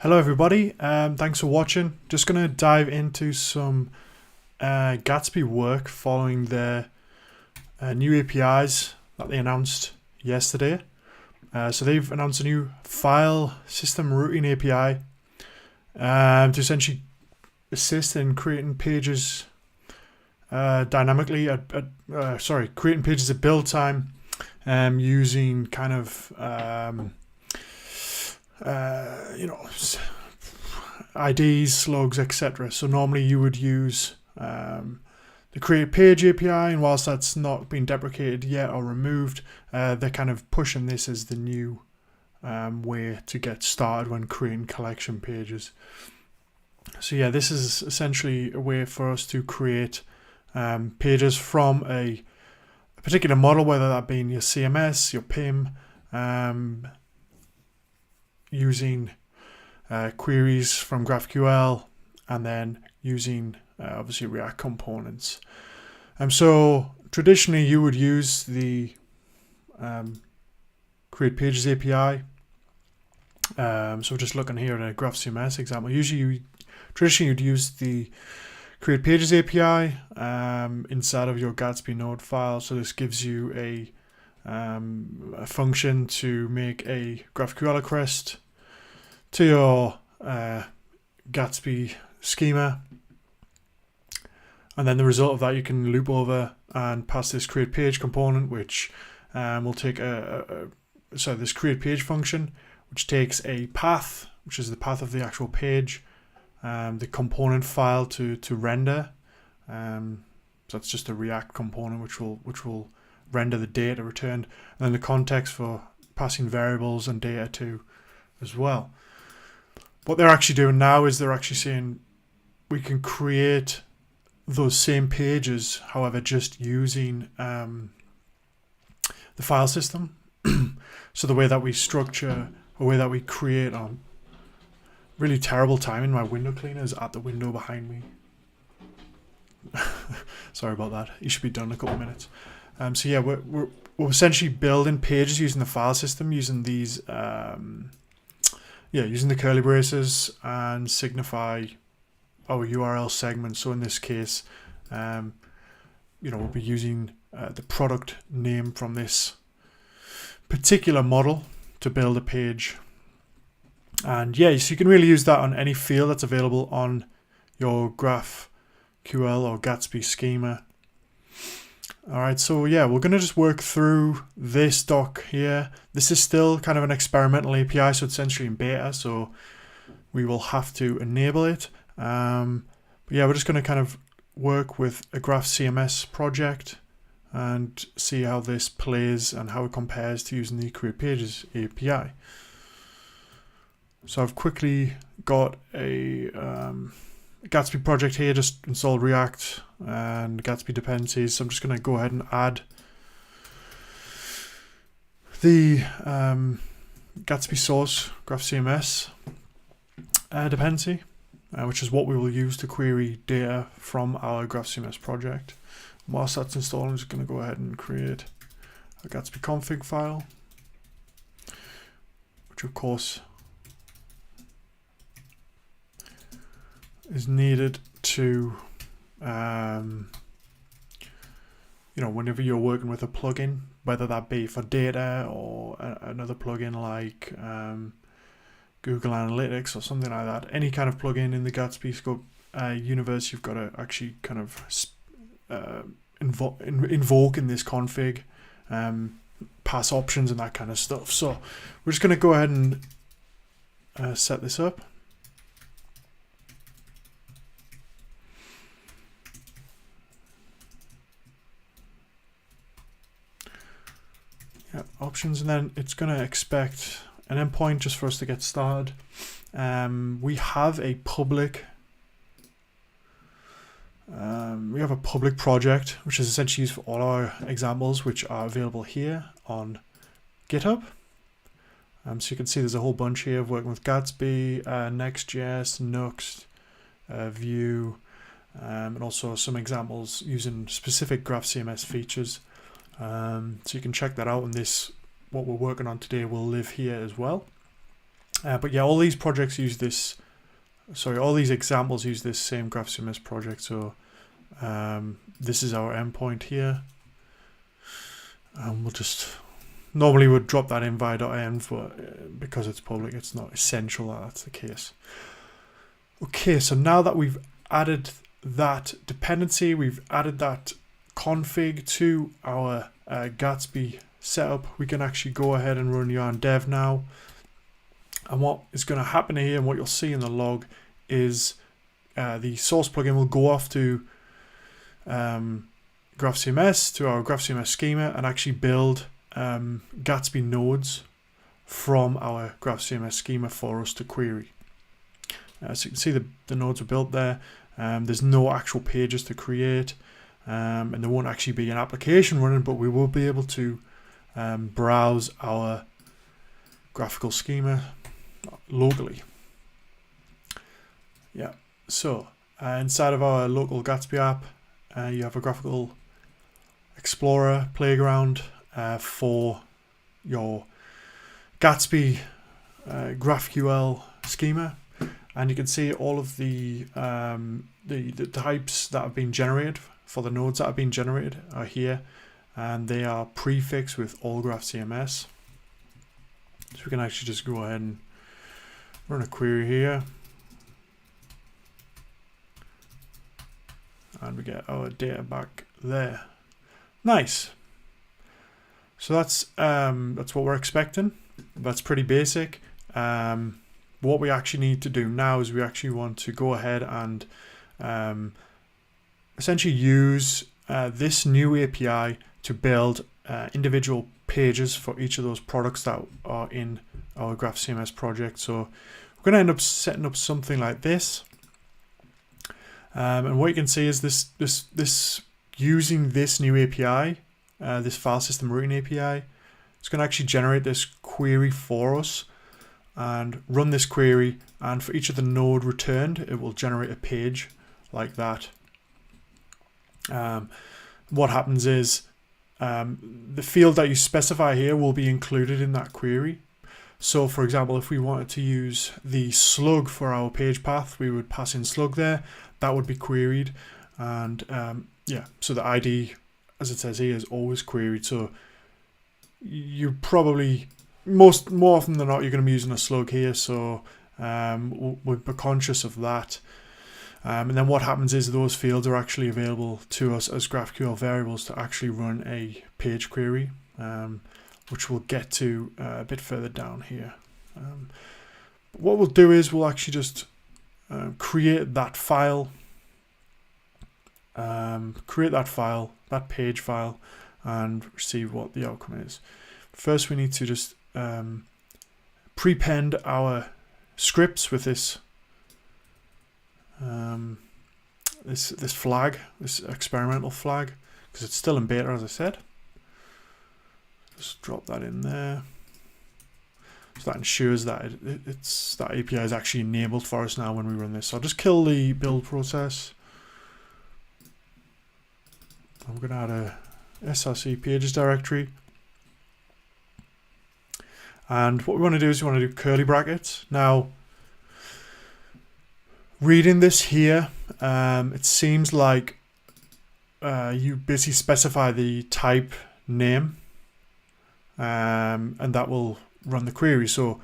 Hello everybody, thanks for watching. Just going to dive into some Gatsby work following their new APIs that they announced yesterday. So they've announced a new file system routing API to essentially assist in creating pages dynamically creating pages at build time using kind of IDs, slugs, etc. So normally you would use the create page API, and whilst that's not been deprecated yet or removed, they're kind of pushing this as the new way to get started when creating collection pages. So yeah, this is essentially a way for us to create pages from a particular model, whether that be in your CMS, your PIM, using queries from GraphQL, and then using obviously React components. So traditionally you would use the create pages API. So just looking here at a GraphCMS example, traditionally you'd use the create pages API inside of your Gatsby node file. So this gives you a function to make a GraphQL request to your Gatsby schema, and then the result of that you can loop over and pass this create page component, which will take this create page function, which takes a path, which is the path of the actual page, the component file to render. So that's just a React component which will render the data returned, and then the context for passing variables and data to as well. What they're actually doing now is they're actually saying we can create those same pages, however, just using the file system. So the way that we structure, the way that we create, really terrible timing. My window cleaner is at the window behind me. Sorry about that. You should be done in a couple of minutes. So yeah, we're essentially building pages using the file system, using these using the curly braces and signify our URL segment. So in this case, we'll be using the product name from this particular model to build a page. And yeah, so you can really use that on any field that's available on your GraphQL or Gatsby schema. Alright, so yeah, we're going to just work through this doc here. This is still kind of an experimental API, so it's essentially in beta, so we will have to enable it. But yeah, we're just going to kind of work with a GraphCMS project and see how this plays and how it compares to using the Create Pages API. So I've quickly got a Gatsby project here, just installed React and Gatsby dependencies. So I'm just going to go ahead and add the Gatsby source GraphCMS dependency, which is what we will use to query data from our GraphCMS project. Whilst that's installed, I'm just going to go ahead and create a Gatsby config file, which of course is needed to whenever you're working with a plugin, whether that be for data or another plugin like Google Analytics or something like that, any kind of plugin in the Gatsby scope universe, you've got to actually kind of invoke in this config, pass options and that kind of stuff. So we're just going to go ahead and set this up. Options, and then it's going to expect an endpoint just for us to get started. We have a public project which is essentially used for all our examples, which are available here on GitHub. So you can see there's a whole bunch here of working with Gatsby, Nextgs, Nuxt, Vue, and also some examples using specific GraphCMS features. So you can check that out, and what we're working on today will live here as well. But yeah, all these projects use this. Sorry, all these examples use this same GraphCMS project. So this is our endpoint here. We'll just normally would drop that in via.env, but because it's public, it's not essential that that's the case. Okay, so now that we've added that dependency, we've added that config to our Gatsby setup, we can actually go ahead and run yarn dev now. And what is going to happen here, and what you'll see in the log, is the source plugin will go off to GraphCMS, to our GraphCMS schema, and actually build Gatsby nodes from our GraphCMS schema for us to query. So you can see the nodes are built there. There's no actual pages to create, and there won't actually be an application running, but we will be able to browse our graphical schema locally. Yeah, so inside of our local Gatsby app, you have a graphical explorer playground for your Gatsby GraphQL schema, and you can see all of the types that have been generated for the nodes that have been generated are here, and they are prefixed with all GraphCMS. So we can actually just go ahead and run a query here, and we get our data back there. Nice. So that's what we're expecting. That's pretty basic. What we actually need to do now is we actually want to go ahead and essentially use this new API to build individual pages for each of those products that are in our GraphCMS project. So we're going to end up setting up something like this. And what you can see is this using this new API, this file system routing API, it's going to actually generate this query for us and run this query, and for each of the node returned, it will generate a page like that. What happens is the field that you specify here will be included in that query. So for example, if we wanted to use the slug for our page path, we would pass in slug there. That would be queried, and yeah, so the ID, as it says here, is always queried. So you probably more often than not you're going to be using a slug here, so we'll be conscious of that. And then what happens is those fields are actually available to us as GraphQL variables to actually run a page query, which we'll get to a bit further down here. What we'll do is we'll actually just create that file, that page file, and see what the outcome is. First, we need to just prepend our scripts with this this flag, this experimental flag, because it's still in beta, as I said. Just drop that in there. So that ensures that that API is actually enabled for us now when we run this. So I'll just kill the build process. I'm going to add a src pages directory. And what we want to do is we want to do curly brackets. Now, reading this here, it seems like you basically specify the type name, and that will run the query. So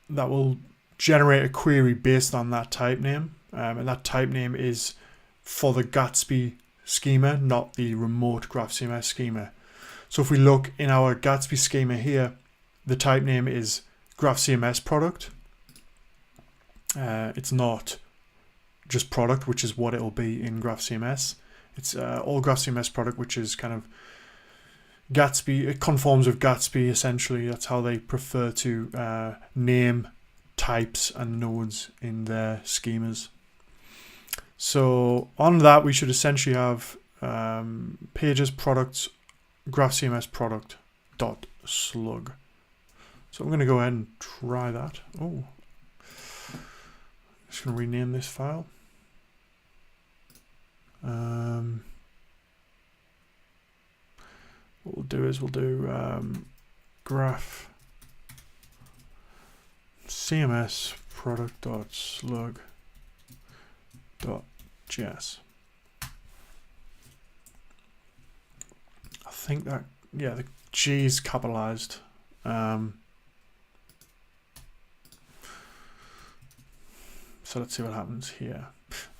that will generate a query based on that type name, and that type name is for the Gatsby schema, not the remote GraphCMS schema. So if we look in our Gatsby schema here, the type name is GraphCMS product. It's not just product, which is what it will be in GraphCMS. It's all GraphCMS product, which is kind of Gatsby. It conforms with Gatsby, essentially. That's how they prefer to name types and nodes in their schemas. So on that, we should essentially have pages products GraphCMS product dot slug. So I'm going to go ahead and try that. Oh, just going to rename this file. What we'll do is we'll do graph cms product.slug.js. I think that, yeah, the G is capitalized. So let's see what happens here.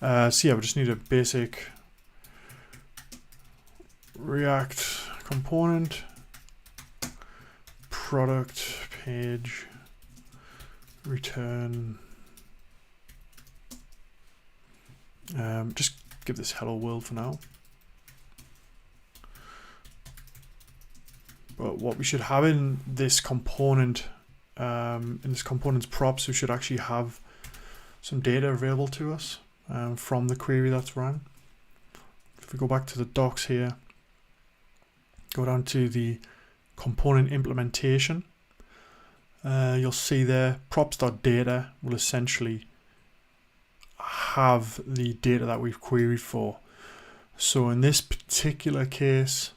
So yeah, we just need a basic React component, product page, return. Just give this hello world for now. But what we should have in this component, in this component's props, we should actually have some data available to us from the query that's run. If we go back to the docs here, go down to the component implementation, you'll see there props.data will essentially have the data that we've queried for. So in this particular case,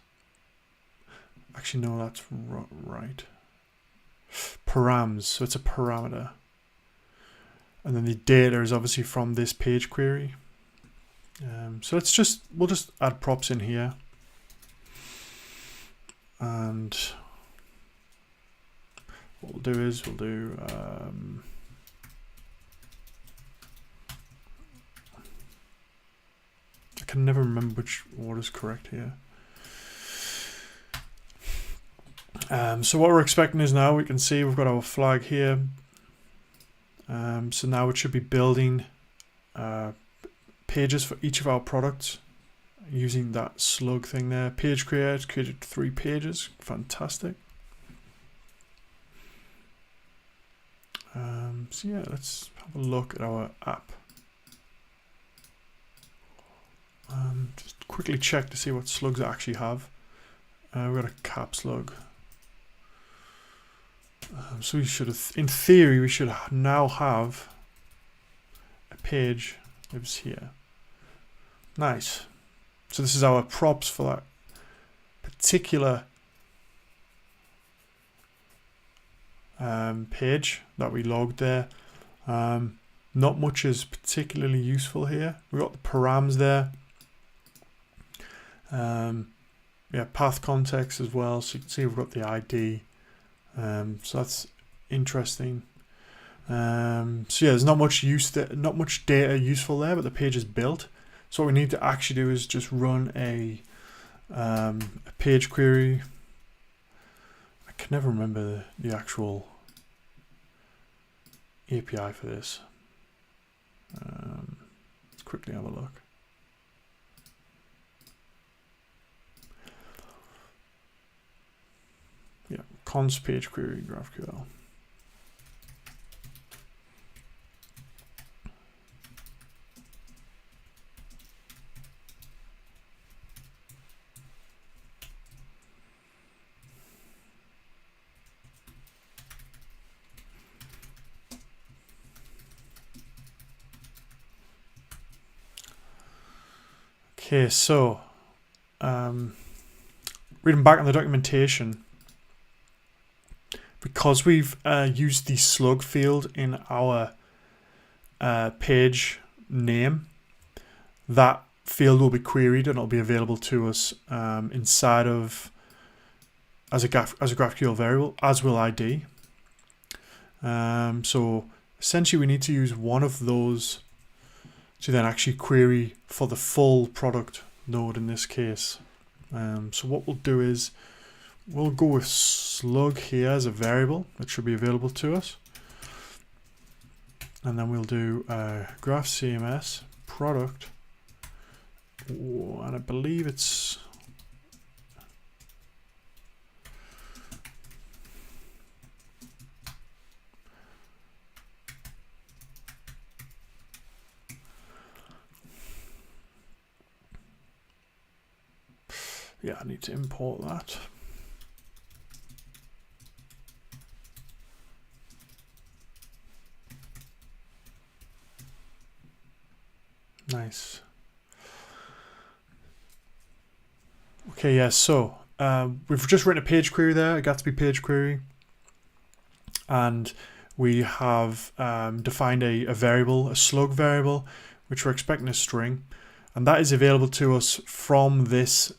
actually no, that's right. Params, so it's a parameter. And then the data is obviously from this page query. So we'll just add props in here. And what we'll do is I can never remember which order is correct here. So what we're expecting is now we can see we've got our flag here. So now it should be building pages for each of our products using that slug thing there. Page create, created 3 pages. Fantastic. So yeah, let's have a look at our app. Just quickly check to see what slugs I actually have. We've got a cap slug. So we should have, in theory, we should now have a page lives here. Nice. So this is our props for that particular page that we logged there. Not much is particularly useful here. We've got the params there. Yeah, path context as well. So you can see we've got the ID. So that's interesting. So yeah, there's not much data useful there, but the page is built. So what we need to actually do is just run a page query. I can never remember the actual API for this. Let's quickly have a look. Yeah, const page query GraphQL. Okay, so reading back on the documentation, because we've used the slug field in our page name, that field will be queried and it'll be available to us inside of as a GraphQL variable, as will ID. So essentially we need to use one of those to then actually query for the full product node in this case. So what we'll do is we'll go with slug here as a variable that should be available to us. And then we'll do graph CMS product. And I believe it's yeah, I need to import that. Nice. Okay, yeah, so we've just written a page query there, a Gatsby page query, and we have defined a variable, a slug variable, which we're expecting a string, and that is available to us from this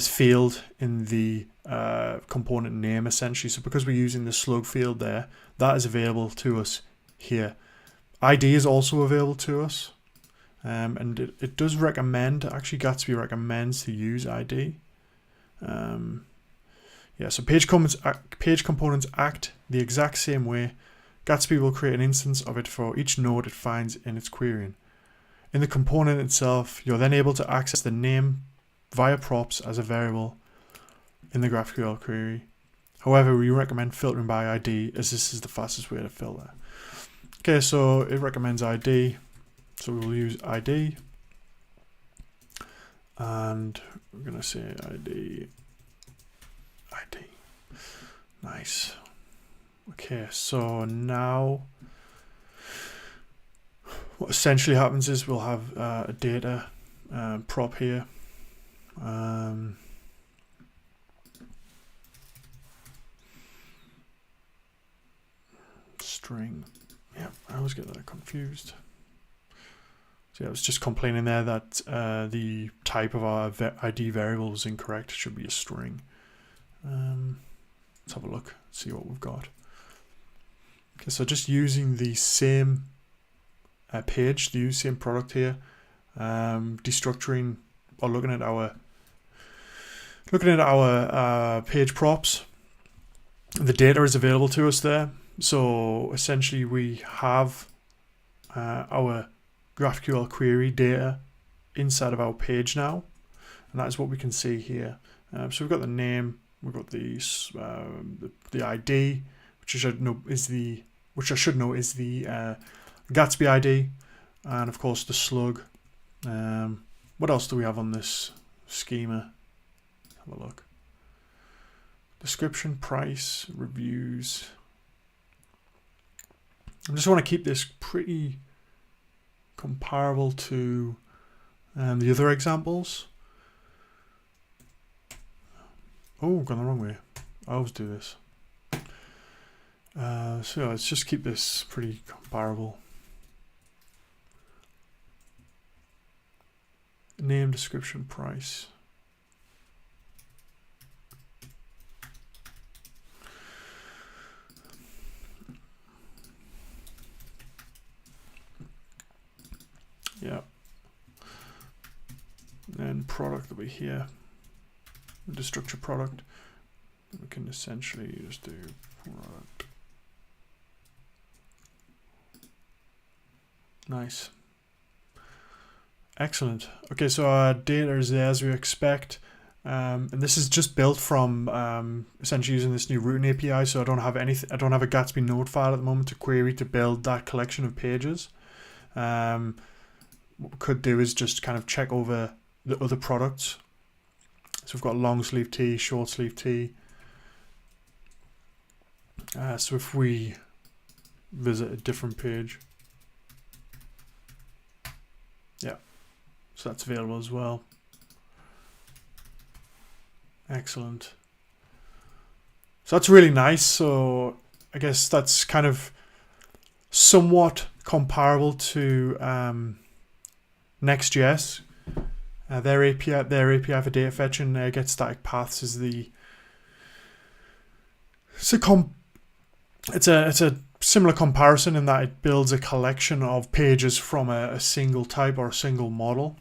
field in the component name, essentially. So because we're using the slug field there, that is available to us here. ID is also available to us, and it does recommend, actually Gatsby recommends to use ID. Yeah, so page components act the exact same way. Gatsby will create an instance of it for each node it finds in its querying. In the component itself, you're then able to access the name via props as a variable in the GraphQL query. However, we recommend filtering by ID, as this is the fastest way to filter. Okay, so it recommends ID, so we'll use ID, and we're going to say ID. Nice. Okay, so now what essentially happens is we'll have a data prop here. String. Yeah, I always get that confused. So yeah, I was just complaining there that the type of our ID variable was incorrect. It should be a string. Let's have a look, see what we've got. Okay, so just using the same page, the same product here, destructuring or looking at our page props. The data is available to us there. So essentially, we have our GraphQL query data inside of our page now, and that is what we can see here. So we've got the name. We've got the ID, which I should know is the Gatsby ID, and of course the slug. What else do we have on this schema? Have a look. Description, price, reviews. I just want to keep this pretty comparable to the other examples. Oh, gone the wrong way. I always do this. So yeah, let's just keep this pretty comparable. Name, description, price. Yeah. And product will be here. The structure product. We can essentially just do product. Nice. Excellent. Okay, so our data is there as we expect. And this is just built from essentially using this new routing API. So I don't have anything. I don't have a Gatsby node file at the moment to query to build that collection of pages. What we could do is just kind of check over the other products. So we've got long sleeve tee, short sleeve tee. So if we visit a different page, yeah, so that's available as well. Excellent. So that's really nice. So I guess that's kind of somewhat comparable to Nextgs. Their API for data fetching get static paths is the it's a similar comparison in that it builds a collection of pages from a single type or a single model.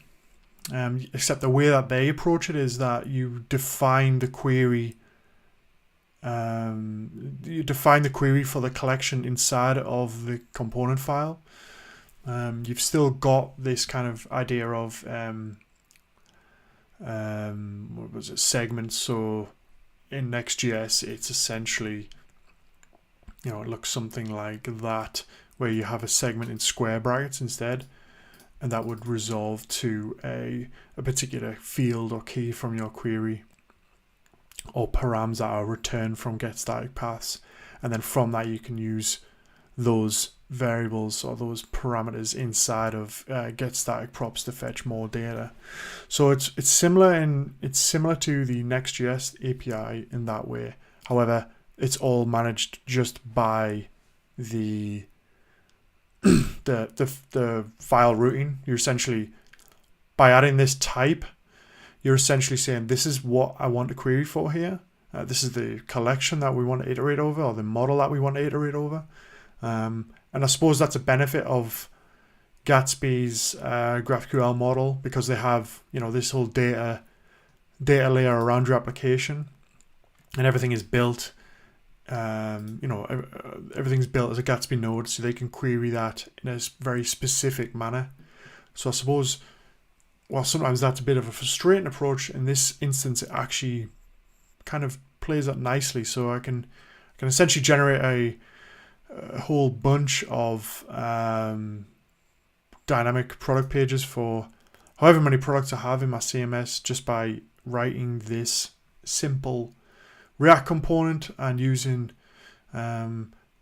Except the way that they approach it is that you define the query. You define the query for the collection inside of the component file. You've still got this kind of idea of what was it, segments. So in Nextgs, it's essentially, it looks something like that, where you have a segment in square brackets instead, and that would resolve to a particular field or key from your query, or params that are returned from getStaticPaths, and then from that you can use those variables or those parameters inside of getStaticProps to fetch more data. So it's similar to the Nextgs API in that way. However, it's all managed just by the the file routing. You're essentially, by adding this type, you're essentially saying this is what I want to query for here. This is the collection that we want to iterate over, or the model that we want to iterate over. And I suppose that's a benefit of Gatsby's GraphQL model, because they have, you know, this whole data layer around your application, and everything is built. You know, everything's built as a Gatsby node, so they can query that in a very specific manner. So I suppose, while sometimes that's a bit of a frustrating approach, in this instance it actually kind of plays that nicely. So I can essentially generate a whole bunch of dynamic product pages for however many products I have in my CMS, just by writing this simple React component and using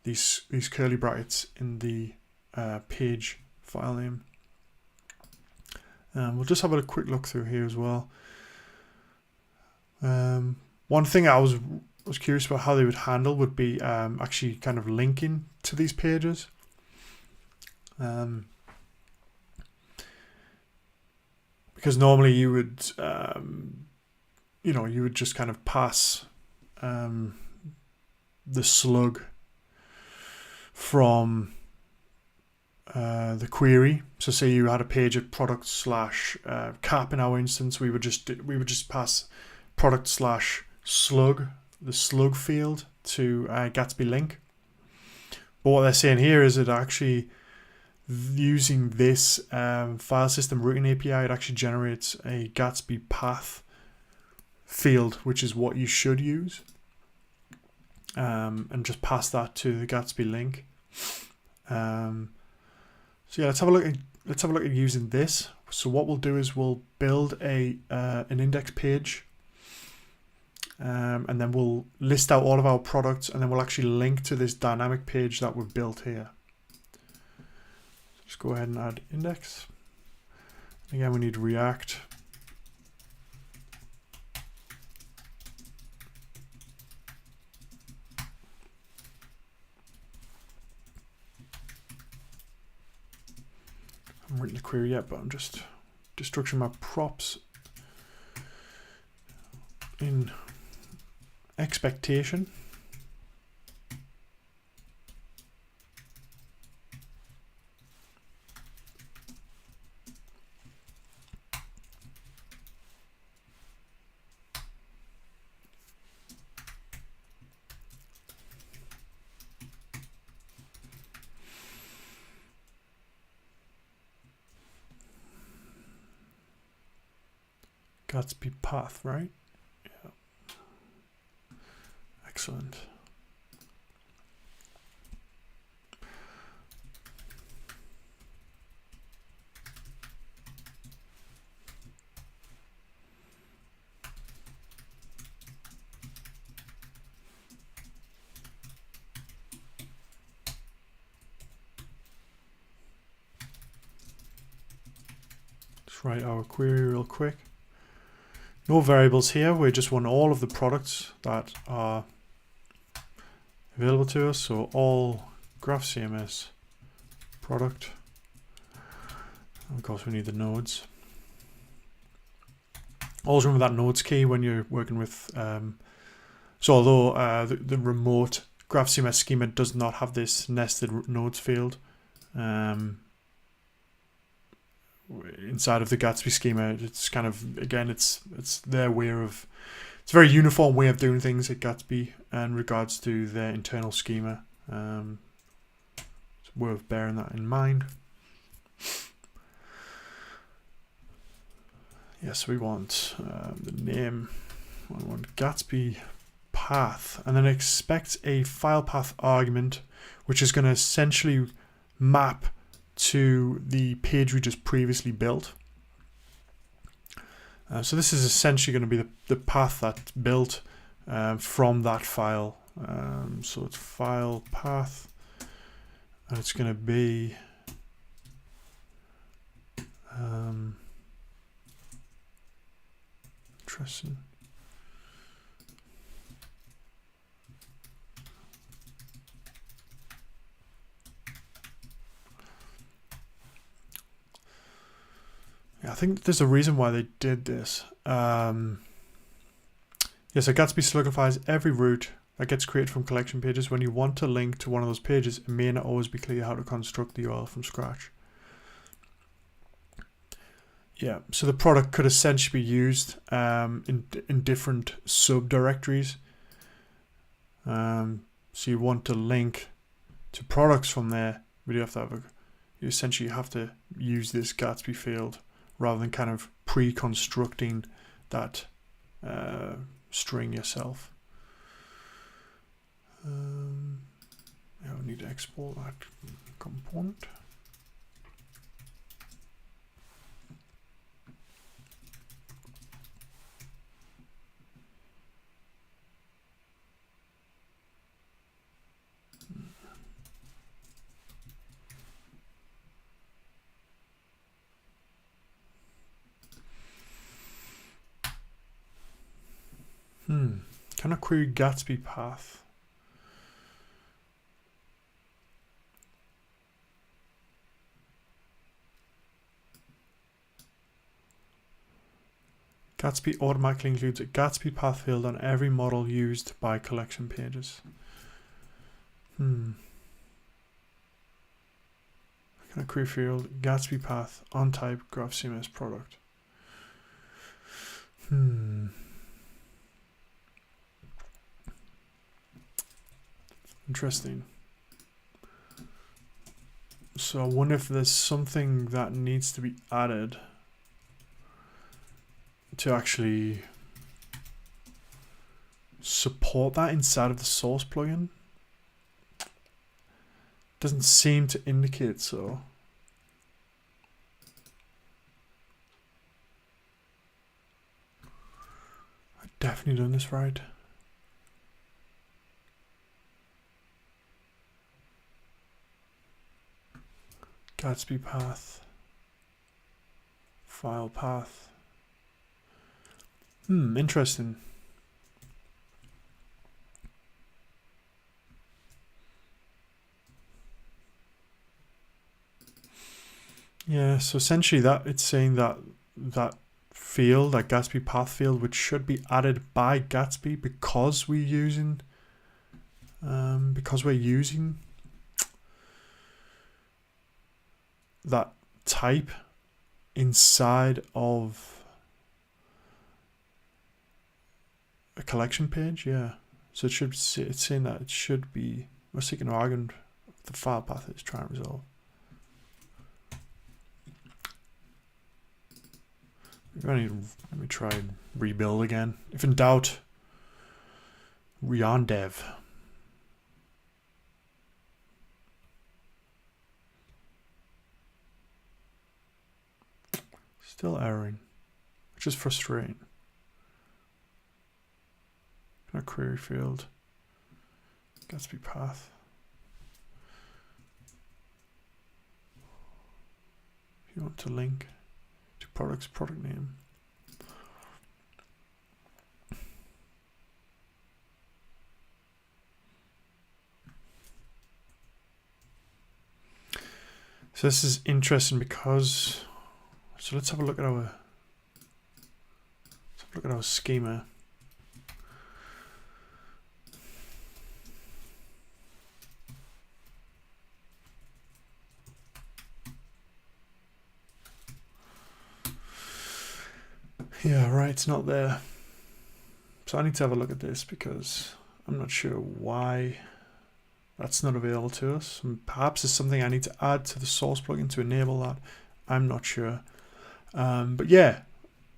these curly brackets in the page file name. We'll just have a quick look through here as well. One thing I was curious about how they would handle would be actually kind of linking to these pages. Because normally you would, you know, you would just kind of pass the slug from the query. So say you had a page at product / cap in our instance, we would just pass product / slug, the slug field, to Gatsby link. But what they're saying here is that actually, using this file system routing API, it actually generates a Gatsby path field, which is what you should use, and just pass that to the Gatsby link. So yeah, let's have a look at using this. So what we'll do is we'll build an index page, and then we'll list out all of our products, and then we'll actually link to this dynamic page that we've built here. Just go ahead and add index. Again, we need React. I haven't written the query yet, but I'm just destructuring my props in expectation. Gatsby path, right? Yeah. Excellent. Let's write our query real quick. No variables here, we just want all of the products that are available to us. So all graph CMS product. And of course we need the nodes. Always remember that nodes key when you're working with, so although the remote graph CMS schema does not have this nested nodes field, inside of the Gatsby schema, it's kind of, again, it's their way of, it's a very uniform way of doing things at Gatsby in regards to their internal schema. It's worth bearing that in mind. Yes, we want the name. We want Gatsby path, and then expect a file path argument, which is going to essentially map to the page we just previously built. So this is essentially going to be the path that's built from that file. So it's file path, and it's going to be interesting. think there's a reason why they did this. Yeah, so Gatsby slugifies every route that gets created from collection pages. When you want to link to one of those pages, it may not always be clear how to construct the URL from scratch. Yeah, so the product could essentially be used in different subdirectories. So you want to link to products from there, but you essentially have to use this Gatsby field rather than kind of pre-constructing that string yourself. Yeah, we need to export that component. Can I query Gatsby path? Gatsby automatically includes a Gatsby path field on every model used by collection pages. Can I query field Gatsby path on type graph CMS product? Interesting. So I wonder if there's something that needs to be added to actually support that inside of the source plugin. Doesn't seem to indicate so. I've definitely done this right. Gatsby path, file path. Interesting. Yeah, so essentially that it's saying that field, that Gatsby path field, which should be added by Gatsby because we're using that type inside of a collection page. Yeah, so it should say, it's saying that it should be, we're seeking an argument the file path is trying to resolve. Let me try and rebuild again. If in doubt, reondev. Still erroring, which is frustrating. Can I query field Gatsby path? If you want to link to products, product name. So this is interesting because, so let's have a look at our schema. Yeah, right, it's not there. So I need to have a look at this because I'm not sure why that's not available to us. And perhaps it's something I need to add to the source plugin to enable that. I'm not sure. But yeah,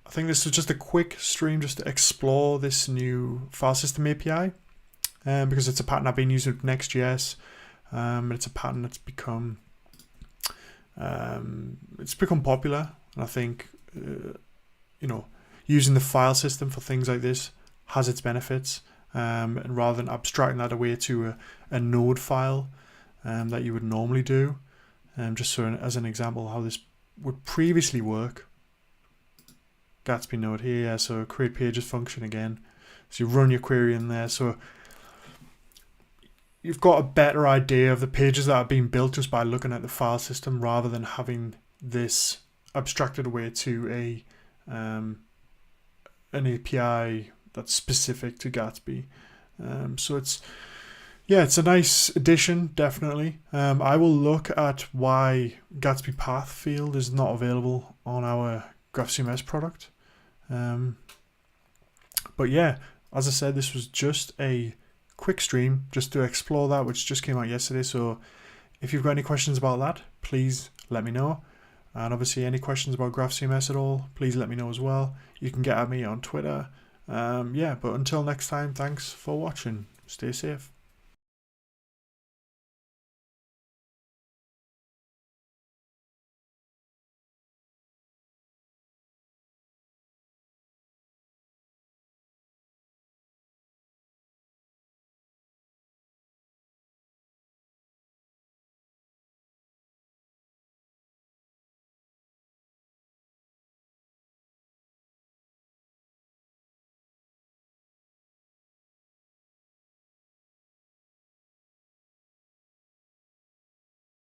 I think this is just a quick stream just to explore this new file system API because it's a pattern I've been using with Nextgs. It's a pattern that's become popular, and I think using the file system for things like this has its benefits. And rather than abstracting that away to a node file that you would normally do, just so as an example how this would previously work. Gatsby node here, so create pages function again. So you run your query in there, so you've got a better idea of the pages that are being built just by looking at the file system rather than having this abstracted away to an API that's specific to Gatsby. So it's a nice addition, definitely. I will look at why Gatsby path field is not available on our GraphCMS product. But yeah, as I said, this was just a quick stream just to explore that, which just came out yesterday. So if you've got any questions about that, please let me know. And obviously any questions about GraphCMS at all, please let me know as well. You can get at me on Twitter. But until next time, thanks for watching. Stay safe.